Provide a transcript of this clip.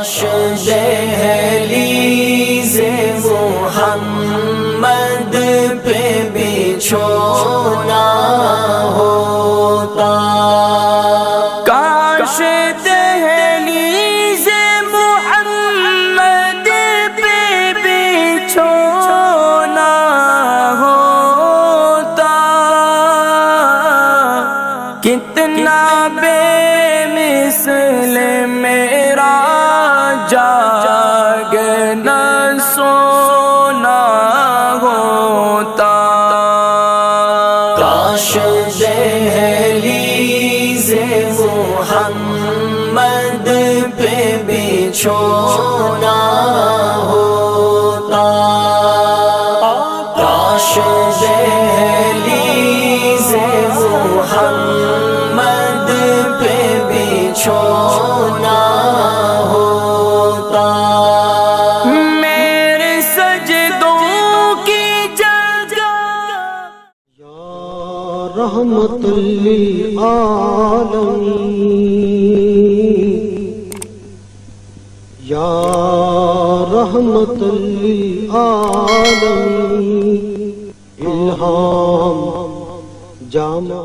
کاش دہلیز محمد پہ بچھونا ہوتا، کاش دہلیز محمد پہ بچھونا ہوتا، کتنا بے مثل میرا جاگنا سونا ہوتا، کاش دہلیز محمد پہ بچھونا ہوتا، کاش دہلیز محمد پہ بچھونا ہوتا، میرے سجدوں کی جگہ رحمت للعالمین، یا رحمت للعالمین، الہام جامع